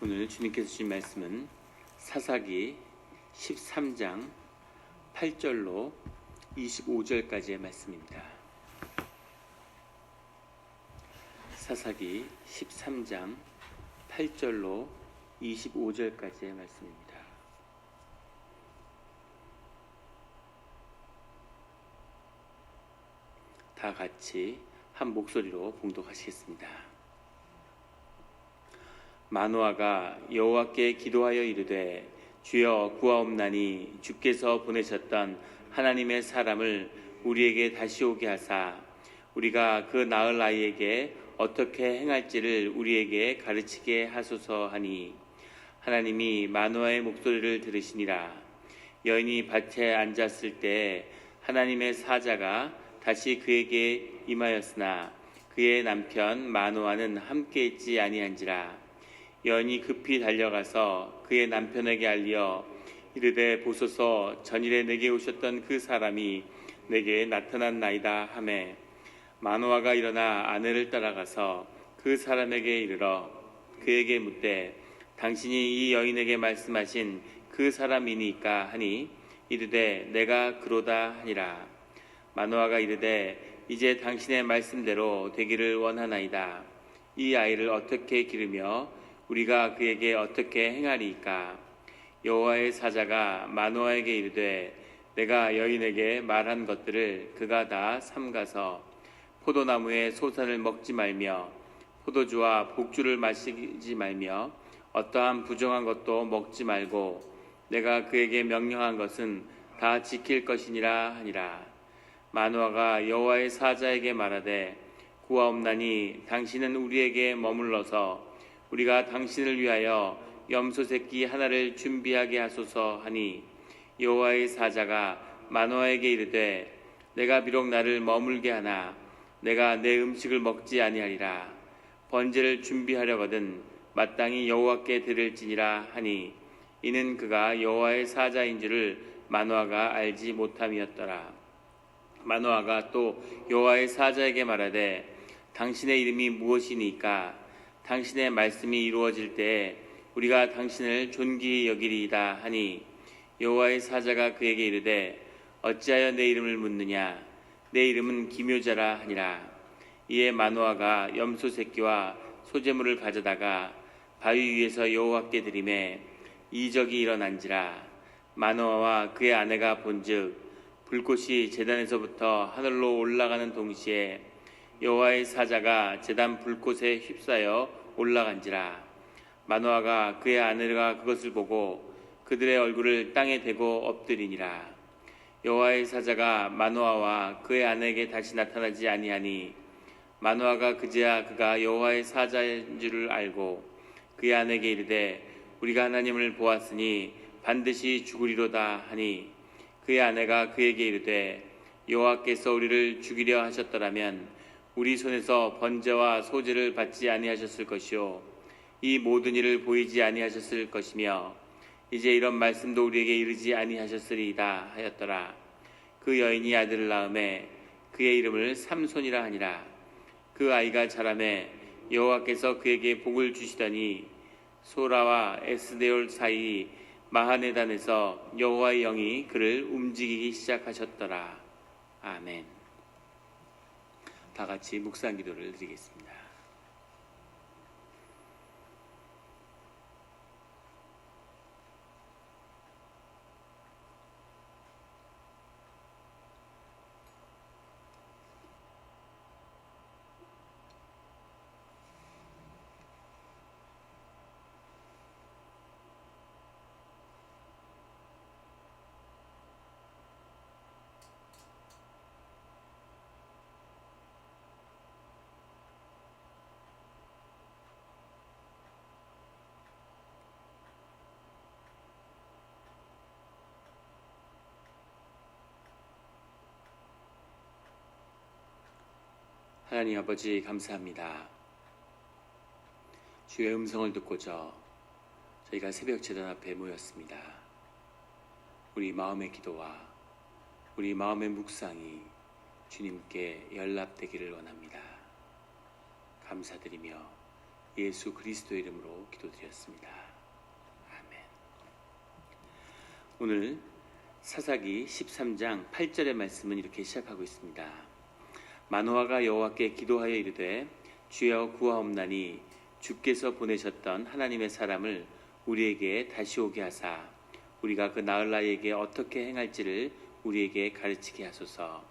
오늘 주님께서 주신 말씀은 사사기 13장 8절로 25절까지의 말씀입니다. 사사기 13장 8절로 25절까지의 말씀입니다. 다 같이 한 목소리로 봉독하시겠습니다. 마노아가 여호와께 기도하여 이르되 주여 구하옵나니 주께서 보내셨던 하나님의 사람을 우리에게 다시 오게 하사 우리가 그 낳을 아이에게 어떻게 행할지를 우리에게 가르치게 하소서 하니 하나님이 마노아의 목소리를 들으시니라. 여인이 밭에 앉았을 때 하나님의 사자가 다시 그에게 임하였으나 그의 남편 마노아는 함께 있지 아니한지라. 여인이 급히 달려가서 그의 남편에게 알리어 이르되 보소서 전일에 내게 오셨던 그 사람이 내게 나타났나이다 하매 마노아가 일어나 아내를 따라가서 그 사람에게 이르러 그에게 묻되 당신이 이 여인에게 말씀하신 그 사람이니까 하니 이르되 내가 그로다 하니라. 마노아가 이르되 이제 당신의 말씀대로 되기를 원하나이다. 이 아이를 어떻게 기르며 우리가 그에게 어떻게 행하리이까. 여호와의 사자가 마노아에게 이르되 내가 여인에게 말한 것들을 그가 다 삼가서 포도나무의 소산을 먹지 말며 포도주와 복주를 마시지 말며 어떠한 부정한 것도 먹지 말고 내가 그에게 명령한 것은 다 지킬 것이니라 하니라. 마노아가 여호와의 사자에게 말하되 구하옵나니 당신은 우리에게 머물러서 우리가 당신을 위하여 염소 새끼 하나를 준비하게 하소서 하니 여호와의 사자가 마노아에게 이르되 내가 비록 나를 머물게 하나 내가 내 음식을 먹지 아니하리라. 번제를 준비하려거든 마땅히 여호와께 드릴지니라 하니 이는 그가 여호와의 사자인 줄을 마노아가 알지 못함이었더라. 마노아가 또 여호와의 사자에게 말하되 당신의 이름이 무엇이니까 당신의 말씀이 이루어질 때에 우리가 당신을 존귀히 여기리이다 하니 여호와의 사자가 그에게 이르되 어찌하여 내 이름을 묻느냐. 내 이름은 기묘자라 하니라. 이에 마노아가 염소 새끼와 소재물을 가져다가 바위 위에서 여호와께 드리매 이적이 일어난지라. 마노아와 그의 아내가 본즉 불꽃이 제단에서부터 하늘로 올라가는 동시에 여호와의 사자가 제단 불꽃에 휩싸여 올라간지라. 마노아가 그의 아내가 그것을 보고 그들의 얼굴을 땅에 대고 엎드리니라. 여호와의 사자가 마노아와 그의 아내에게 다시 나타나지 아니하니 마노아가 그제야 그가 여호와의 사자인 줄을 알고 그의 아내에게 이르되 우리가 하나님을 보았으니 반드시 죽으리로다 하니 그의 아내가 그에게 이르되 여호와께서 우리를 죽이려 하셨더라면 우리 손에서 번제와 소제를 받지 아니하셨을 것이요 이 모든 일을 보이지 아니하셨을 것이며 이제 이런 말씀도 우리에게 이르지 아니하셨으리이다 하였더라. 그 여인이 아들을 낳음에 그의 이름을 삼손이라 하니라. 그 아이가 자라매 여호와께서 그에게 복을 주시더니 소라와 에스데올 사이 마하네단에서 여호와의 영이 그를 움직이기 시작하셨더라. 아멘. 다 같이 묵상 기도를 드리겠습니다. 하나님 아버지 감사합니다. 주의 음성을 듣고자 저희가 새벽 제단 앞에 모였습니다. 우리 마음의 기도와 우리 마음의 묵상이 주님께 연락되기를 원합니다. 감사드리며 예수 그리스도 이름으로 기도드렸습니다. 아멘. 오늘 사사기 13장 8절의 말씀은 이렇게 시작하고 있습니다. 마노아가 여호와께 기도하여 이르되 주여 구하옵나니 주께서 보내셨던 하나님의 사람을 우리에게 다시 오게 하사 우리가 그 나흘 나에게 어떻게 행할지를 우리에게 가르치게 하소서.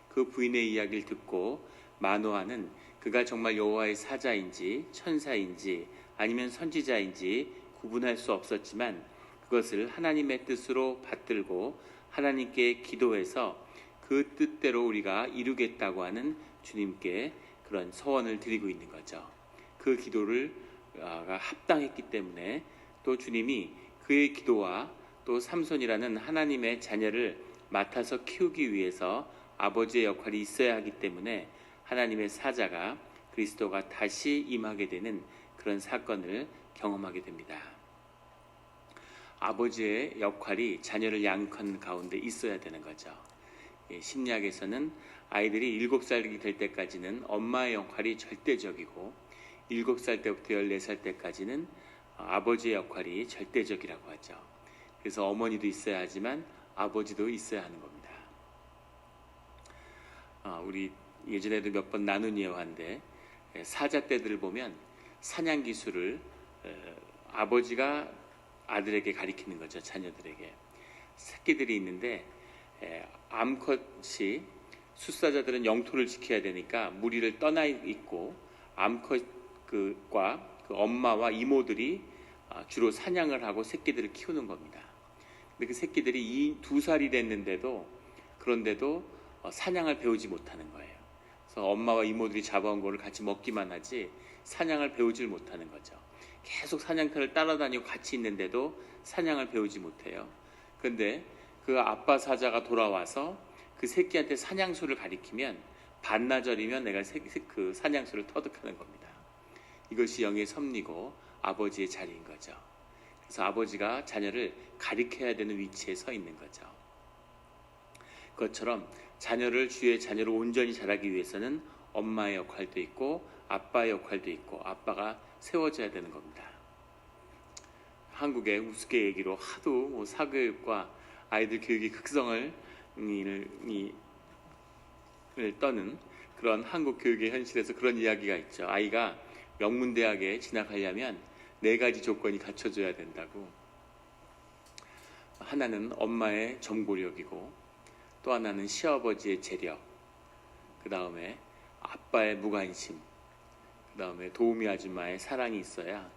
그 부인의 이야기를 듣고 마노아는 그가 정말 여호와의 사자인지 천사인지 아니면 선지자인지 구분할 수 없었지만 그것을 하나님의 뜻으로 받들고 하나님께 기도해서 그 뜻대로 우리가 이루겠다고 하는 주님께 그런 서원을 드리고 있는 거죠. 그 기도를 합당했기 때문에 또 주님이 그의 기도와 또 삼손이라는 하나님의 자녀를 맡아서 키우기 위해서 아버지의 역할이 있어야 하기 때문에 하나님의 사자가 그리스도가 다시 임하게 되는 그런 사건을 경험하게 됩니다. 아버지의 역할이 자녀를 양육하는 가운데 있어야 되는 거죠. 신약에서는 아이들이 7살이 될 때까지는 엄마의 역할이 절대적이고 7살 때부터 14살 때까지는 아버지의 역할이 절대적이라고 하죠. 그래서 어머니도 있어야 하지만 아버지도 있어야 하는 겁니다. 우리 예전에도 몇 번 나눈 예화인데 사자 떼들을 보면 사냥 기술을 아버지가 아들에게 가리키는 거죠. 자녀들에게. 새끼들이 있는데 암컷이 숫사자들은 영토를 지켜야 되니까 무리를 떠나 있고 암컷과 그 엄마와 이모들이 주로 사냥을 하고 새끼들을 키우는 겁니다. 근데 그 새끼들이 2살이 됐는데도 그런데도 사냥을 배우지 못하는 거예요. 그래서 엄마와 이모들이 잡아온 거를 같이 먹기만 하지 사냥을 배우질 못하는 거죠. 계속 사냥터를 따라다니고 같이 있는데도 사냥을 배우지 못해요. 그런데 그 아빠 사자가 돌아와서 그 새끼한테 사냥수를 가리키면 반나절이면 내가 그 사냥수를 터득하는 겁니다. 이것이 영의 섭리고 아버지의 자리인 거죠. 그래서 아버지가 자녀를 가리켜야 되는 위치에 서 있는 거죠. 그것처럼 자녀를 주의 자녀로 온전히 자라기 위해서는 엄마의 역할도 있고 아빠의 역할도 있고 아빠가 세워져야 되는 겁니다. 한국의 우스갯얘기로 하도 사교육과 아이들 교육이 극성을 떠는 그런 한국 교육의 현실에서 그런 이야기가 있죠. 아이가 명문대학에 진학하려면 4가지 조건이 갖춰져야 된다고. 하나는 엄마의 정보력이고 또 하나는 시아버지의 재력, 그 다음에 아빠의 무관심, 그 다음에 도우미 아줌마의 사랑이 있어야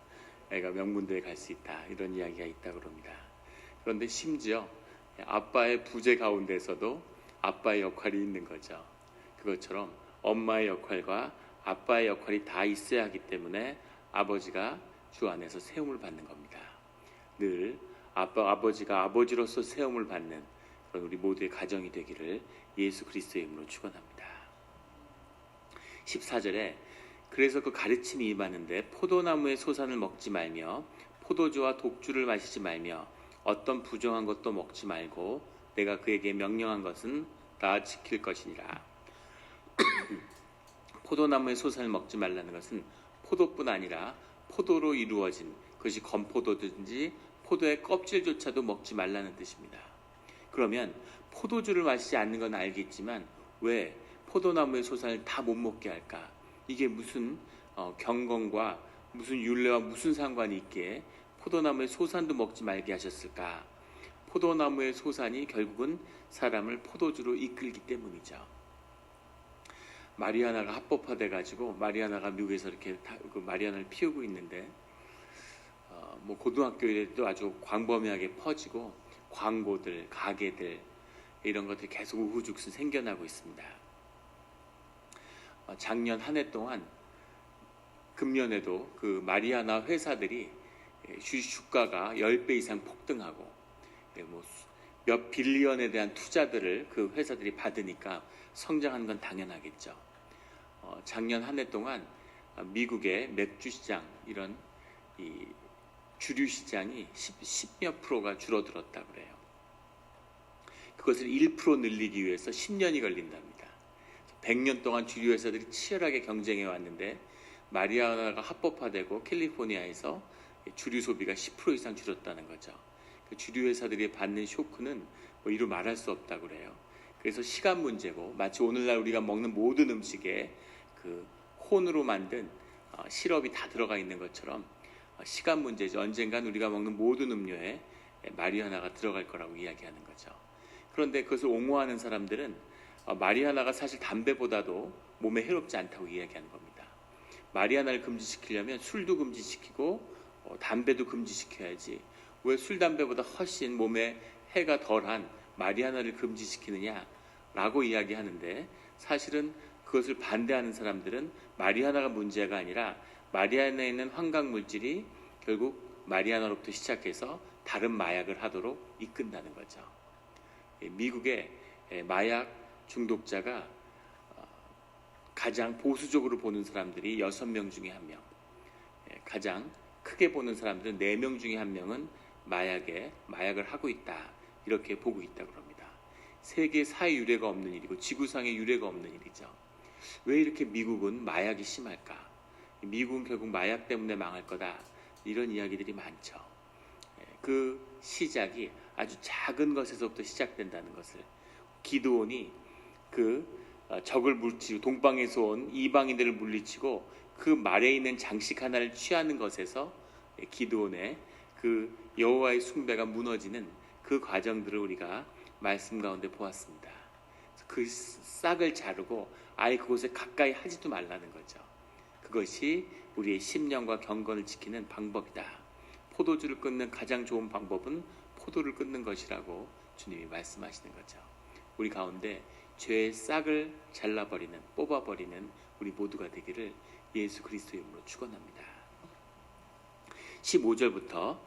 애가 명문대에 갈 수 있다. 이런 이야기가 있다고 합니다. 그런데 심지어 아빠의 부재 가운데서도 아빠의 역할이 있는 거죠. 그것처럼 엄마의 역할과 아빠의 역할이 다 있어야 하기 때문에 아버지가 주 안에서 세움을 받는 겁니다. 늘 아버지가 아버지로서 세움을 받는 그런 우리 모두의 가정이 되기를 예수 그리스도의 이름으로 축원합니다. 14절에 그래서 그 가르침이 임하는데 포도나무의 소산을 먹지 말며 포도주와 독주를 마시지 말며 어떤 부정한 것도 먹지 말고 내가 그에게 명령한 것은 다 지킬 것이니라. 포도나무의 소산을 먹지 말라는 것은 포도뿐 아니라 포도로 이루어진 그것이 건포도든지 포도의 껍질조차도 먹지 말라는 뜻입니다. 그러면 포도주를 마시지 않는 건 알겠지만 왜 포도나무의 소산을 다 못 먹게 할까? 이게 무슨 경건과 무슨 율례와 무슨 상관이 있기에 포도나무의 소산도 먹지 말게 하셨을까? 포도나무의 소산이 결국은 사람을 포도주로 이끌기 때문이죠. 마리아나가 합법화돼 가지고 마리아나가 미국에서 이렇게 마리아나를 피우고 있는데 고등학교에도 아주 광범위하게 퍼지고 광고들, 가게들 이런 것들이 계속 우후죽순 생겨나고 있습니다. 작년 한 해 동안 금년에도 그 마리아나 회사들이 주가가 10배 이상 폭등하고 몇 빌리언에 대한 투자들을 그 회사들이 받으니까 성장하는 건 당연하겠죠. 작년 한 해 동안 미국의 맥주 시장 이런 이 주류 시장이 10몇 프로가 줄어들었다 그래요. 그것을 1% 늘리기 위해서 10년이 걸린답니다. 100년 동안 주류 회사들이 치열하게 경쟁해 왔는데 마리아나가 합법화되고 캘리포니아에서 주류 소비가 10% 이상 줄었다는 거죠. 그 주류 회사들이 받는 쇼크는 뭐 이루 말할 수 없다고 그래요. 그래서 시간 문제고, 마치 오늘날 우리가 먹는 모든 음식에 그 콘으로 만든 시럽이 다 들어가 있는 것처럼 시간 문제죠. 언젠간 우리가 먹는 모든 음료에 마리아나가 들어갈 거라고 이야기하는 거죠. 그런데 그것을 옹호하는 사람들은 마리아나가 사실 담배보다도 몸에 해롭지 않다고 이야기하는 겁니다. 마리아나를 금지시키려면 술도 금지시키고 담배도 금지시켜야지, 왜 술, 담배보다 훨씬 몸에 해가 덜한 마리아나를 금지시키느냐라고 이야기하는데, 사실은 그것을 반대하는 사람들은 마리아나가 문제가 아니라 마리아나에 있는 환각물질이 결국 마리아나로부터 시작해서 다른 마약을 하도록 이끈다는 거죠. 미국의 마약 중독자가 가장 보수적으로 보는 사람들이 6명 중에 1명, 가장 크게 보는 사람들은 4명 중에 1명은 마약을 하고 있다, 이렇게 보고 있다고 합니다. 세계사의 유례가 없는 일이고 지구상의 유례가 없는 일이죠. 왜 이렇게 미국은 마약이 심할까? 미국은 결국 마약 때문에 망할 거다, 이런 이야기들이 많죠. 그 시작이 아주 작은 것에서부터 시작된다는 것을, 기드온이 그 적을 물리치고 동방에서 온 이방인들을 물리치고 그 말에 있는 장식 하나를 취하는 것에서 기드온의 그 여호와의 숭배가 무너지는 그 과정들을 우리가 말씀 가운데 보았습니다. 그 싹을 자르고 아예 그곳에 가까이 하지도 말라는 거죠. 그것이 우리의 심령과 경건을 지키는 방법이다. 포도주를 끊는 가장 좋은 방법은 포도를 끊는 것이라고 주님이 말씀하시는 거죠. 우리 가운데 죄의 싹을 잘라버리는, 뽑아버리는 우리 모두가 되기를 예수 그리스도의 이름으로 축원합니다. 15절부터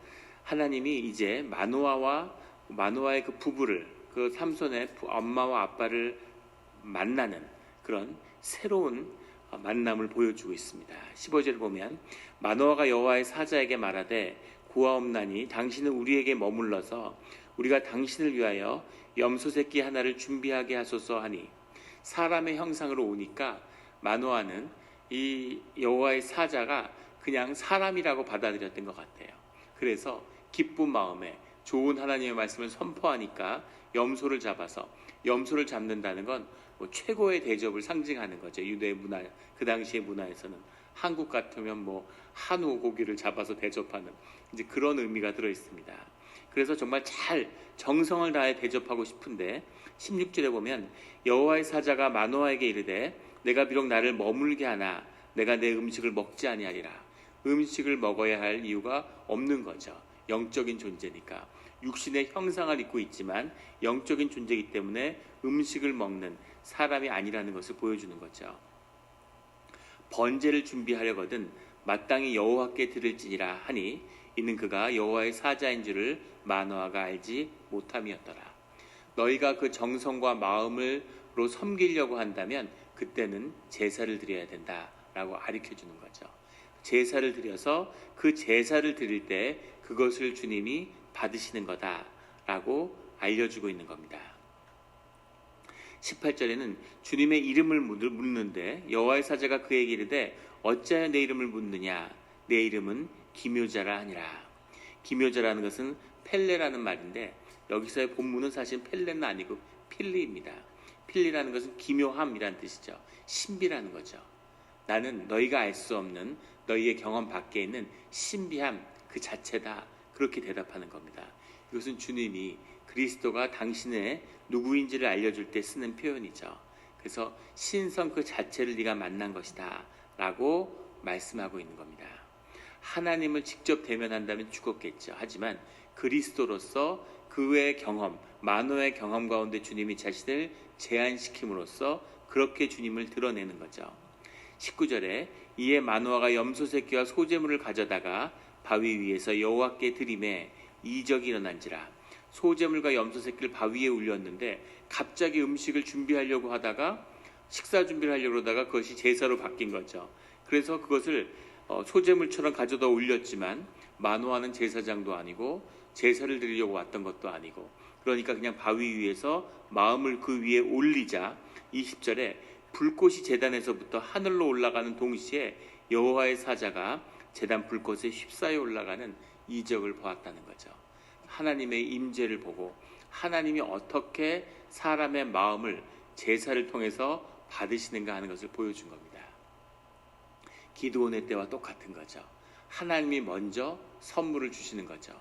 하나님이 이제 마노아의 그 부부를, 그 삼손의 엄마와 아빠를 만나는 그런 새로운 만남을 보여주고 있습니다. 15절을 보면, 마노아가 여호와의 사자에게 말하되 구하옵나니 당신은 우리에게 머물러서 우리가 당신을 위하여 염소 새끼 하나를 준비하게 하소서 하니, 사람의 형상으로 오니까 마노아는 이 여호와의 사자가 그냥 사람이라고 받아들였던 것 같아요. 그래서 기쁜 마음에 좋은 하나님의 말씀을 선포하니까 염소를 잡아서, 염소를 잡는다는 건 뭐 최고의 대접을 상징하는 거죠. 유대 문화, 그 당시의 문화에서는 한국 같으면 뭐 한우 고기를 잡아서 대접하는 이제 그런 의미가 들어 있습니다. 그래서 정말 잘 정성을 다해 대접하고 싶은데, 16절에 보면 여호와의 사자가 마노아에게 이르되 내가 비록 나를 머물게 하나 내가 내 음식을 먹지 아니하리라. 음식을 먹어야 할 이유가 없는 거죠. 영적인 존재니까. 육신의 형상을 입고 있지만 영적인 존재이기 때문에 음식을 먹는 사람이 아니라는 것을 보여주는 거죠. 번제를 준비하려거든 마땅히 여호와께 드릴지니라 하니, 이는 그가 여호와의 사자인 줄을 마노아가 알지 못함이었더라. 너희가 그 정성과 마음으로 섬기려고 한다면 그때는 제사를 드려야 된다라고 가르쳐주는 거죠. 제사를 드려서 그 제사를 드릴 때 그것을 주님이 받으시는 거다라고 알려주고 있는 겁니다. 18절에는 주님의 이름을 묻는데 여호와의 사자가 그에게 이르되 어찌하여 내 이름을 묻느냐, 내 이름은 기묘자라 하니라. 기묘자라는 것은 펠레라는 말인데, 여기서의 본문은 사실 펠레는 아니고 필리입니다. 필리라는 것은 기묘함이란 뜻이죠. 신비라는 거죠. 나는 너희가 알 수 없는, 너희의 경험 밖에 있는 신비함 그 자체다, 그렇게 대답하는 겁니다. 이것은 주님이, 그리스도가 당신의 누구인지를 알려줄 때 쓰는 표현이죠. 그래서 신성 그 자체를 네가 만난 것이다 라고 말씀하고 있는 겁니다. 하나님을 직접 대면한다면 죽었겠죠. 하지만 그리스도로서 그 외의 경험, 마노아의 경험 가운데 주님이 자신을 제한시킴으로써 그렇게 주님을 드러내는 거죠. 19절에 이에 마노아가 염소 새끼와 소제물을 가져다가 바위 위에서 여호와께 드리매 이적이 일어난지라. 소제물과 염소 새끼를 바위에 올렸는데 갑자기 음식을 준비하려고 하다가, 식사 준비를 하려고 하다가 그것이 제사로 바뀐 거죠. 그래서 그것을 소제물처럼 가져다 올렸지만 마노아는 제사장도 아니고 제사를 드리려고 왔던 것도 아니고, 그러니까 그냥 바위 위에서 마음을 그 위에 올리자 20절에 불꽃이 제단에서부터 하늘로 올라가는 동시에 여호와의 사자가 제단 불꽃에 휩싸여 올라가는 이적을 보았다는 거죠. 하나님의 임재를 보고 하나님이 어떻게 사람의 마음을 제사를 통해서 받으시는가 하는 것을 보여준 겁니다. 기드온의 때와 똑같은 거죠. 하나님이 먼저 선물을 주시는 거죠.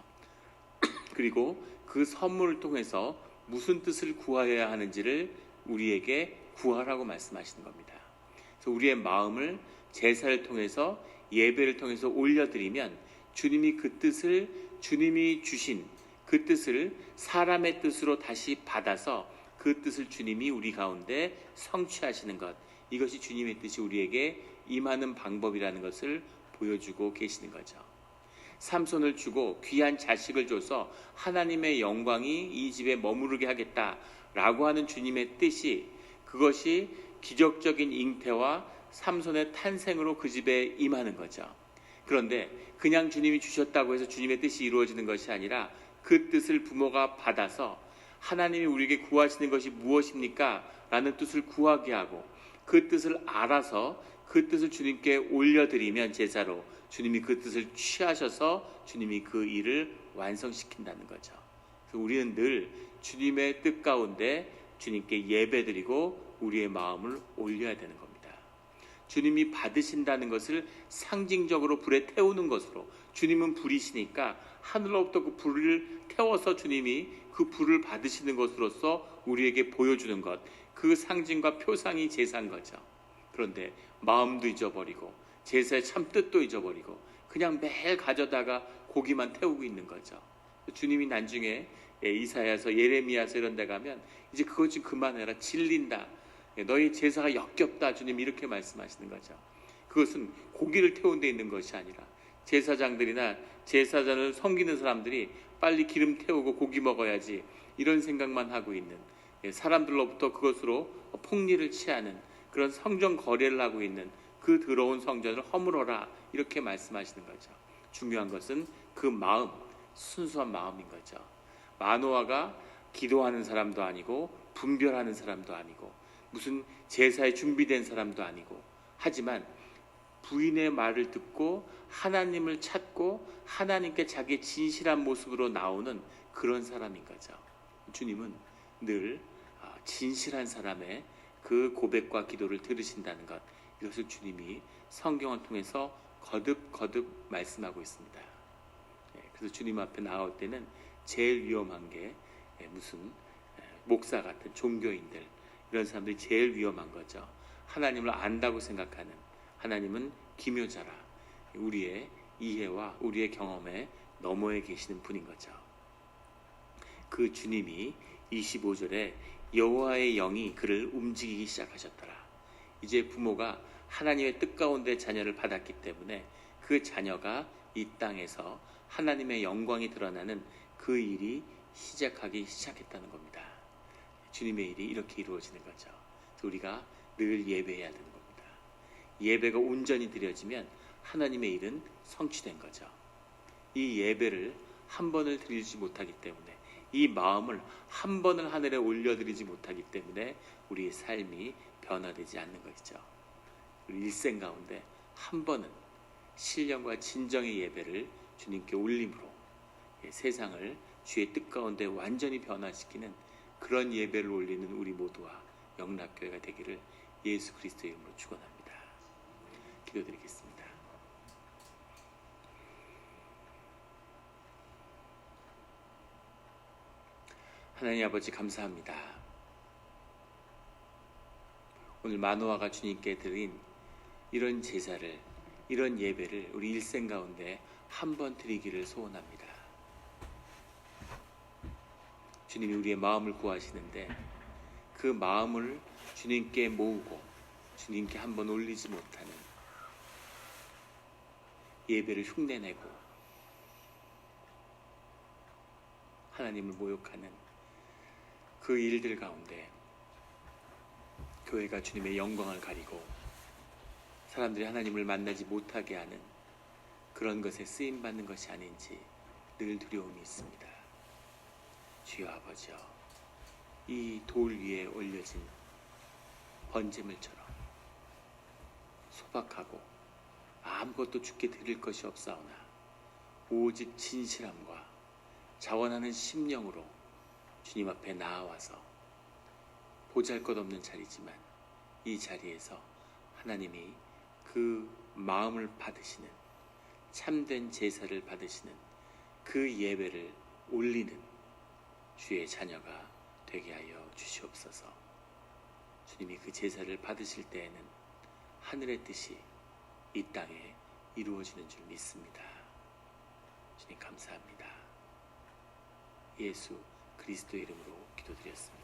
그리고 그 선물을 통해서 무슨 뜻을 구하여야 하는지를 우리에게 구하라고 말씀하시는 겁니다. 그래서 우리의 마음을 제사를 통해서 예배를 통해서 올려드리면 주님이 그 뜻을 주님이 주신 그 뜻을 사람의 뜻으로 다시 받아서 그 뜻을 주님이 우리 가운데 성취하시는 것, 이것이 주님의 뜻이 우리에게 임하는 방법이라는 것을 보여주고 계시는 거죠. 삼손을 주고 귀한 자식을 줘서 하나님의 영광이 이 집에 머무르게 하겠다라고 하는 주님의 뜻이, 그것이 기적적인 잉태와 삼손의 탄생으로 그 집에 임하는 거죠. 그런데 그냥 주님이 주셨다고 해서 주님의 뜻이 이루어지는 것이 아니라 그 뜻을 부모가 받아서 하나님이 우리에게 구하시는 것이 무엇입니까? 라는 뜻을 구하게 하고 그 뜻을 알아서 그 뜻을 주님께 올려드리면 제사로 주님이 그 뜻을 취하셔서 주님이 그 일을 완성시킨다는 거죠. 그래서 우리는 늘 주님의 뜻 가운데 주님께 예배드리고 우리의 마음을 올려야 되는 겁니다. 주님이 받으신다는 것을 상징적으로 불에 태우는 것으로, 주님은 불이시니까 하늘로부터 그 불을 태워서 주님이 그 불을 받으시는 것으로서 우리에게 보여주는 것, 그 상징과 표상이 제사인 거죠. 그런데 마음도 잊어버리고 제사의 참 뜻도 잊어버리고 그냥 매일 가져다가 고기만 태우고 있는 거죠. 주님이 나중에 이사야서 예레미야서 이런 데 가면 이제 그것 좀 그만해라, 질린다, 너희 제사가 역겹다, 주님 이렇게 말씀하시는 거죠. 그것은 고기를 태운 데 있는 것이 아니라 제사장들이나 제사장을 섬기는 사람들이 빨리 기름 태우고 고기 먹어야지 이런 생각만 하고 있는, 사람들로부터 그것으로 폭리를 취하는 그런 성전 거래를 하고 있는 그 더러운 성전을 허물어라, 이렇게 말씀하시는 거죠. 중요한 것은 그 마음, 순수한 마음인 거죠. 마노아가 기도하는 사람도 아니고 분별하는 사람도 아니고 무슨 제사에 준비된 사람도 아니고, 하지만 부인의 말을 듣고 하나님을 찾고 하나님께 자기의 진실한 모습으로 나오는 그런 사람인 거죠. 주님은 늘 진실한 사람의 그 고백과 기도를 들으신다는 것, 이것을 주님이 성경을 통해서 거듭 말씀하고 있습니다. 그래서 주님 앞에 나올 때는 제일 위험한 게 무슨 목사 같은 종교인들, 이런 사람들이 제일 위험한 거죠. 하나님을 안다고 생각하는, 하나님은 기묘자라, 우리의 이해와 우리의 경험에 너머에 계시는 분인 거죠. 그 주님이 25절에 여호와의 영이 그를 움직이기 시작하셨더라. 이제 부모가 하나님의 뜻 가운데 자녀를 받았기 때문에 그 자녀가 이 땅에서 하나님의 영광이 드러나는 그 일이 시작하기 시작했다는 겁니다. 주님의 일이 이렇게 이루어지는 거죠. 그래서 우리가 늘 예배해야 되는 겁니다. 예배가 온전히 드려지면 하나님의 일은 성취된 거죠. 이 예배를 한 번을 드리지 못하기 때문에, 이 마음을 한 번을 하늘에 올려드리지 못하기 때문에 우리의 삶이 변화되지 않는 것이죠. 우리 일생 가운데 한 번은 신령과 진정의 예배를 주님께 올림으로 세상을 주의 뜻 가운데 완전히 변화시키는 그런 예배를 올리는 우리 모두와 영락교회가 되기를 예수 그리스도의 이름으로 축원합니다. 기도드리겠습니다. 하나님 아버지, 감사합니다. 오늘 마노아가 주님께 드린 이런 제사를, 이런 예배를 우리 일생 가운데 한 번 드리기를 소원합니다. 주님이 우리의 마음을 구하시는데 그 마음을 주님께 모으고 주님께 한 번 올리지 못하는, 예배를 흉내내고 하나님을 모욕하는 그 일들 가운데 교회가 주님의 영광을 가리고 사람들이 하나님을 만나지 못하게 하는 그런 것에 쓰임받는 것이 아닌지 늘 두려움이 있습니다. 주여 아버지여, 이 돌 위에 올려진 번제물처럼 소박하고 아무것도 주께 드릴 것이 없사오나 오직 진실함과 자원하는 심령으로 주님 앞에 나아와서 보잘것없는 자리지만 이 자리에서 하나님이 그 마음을 받으시는 참된 제사를 받으시는 그 예배를 올리는 주의 자녀가 되게 하여 주시옵소서. 주님이 그 제사를 받으실 때에는 하늘의 뜻이 이 땅에 이루어지는 줄 믿습니다. 주님 감사합니다. 예수 그리스도 이름으로 기도드렸습니다.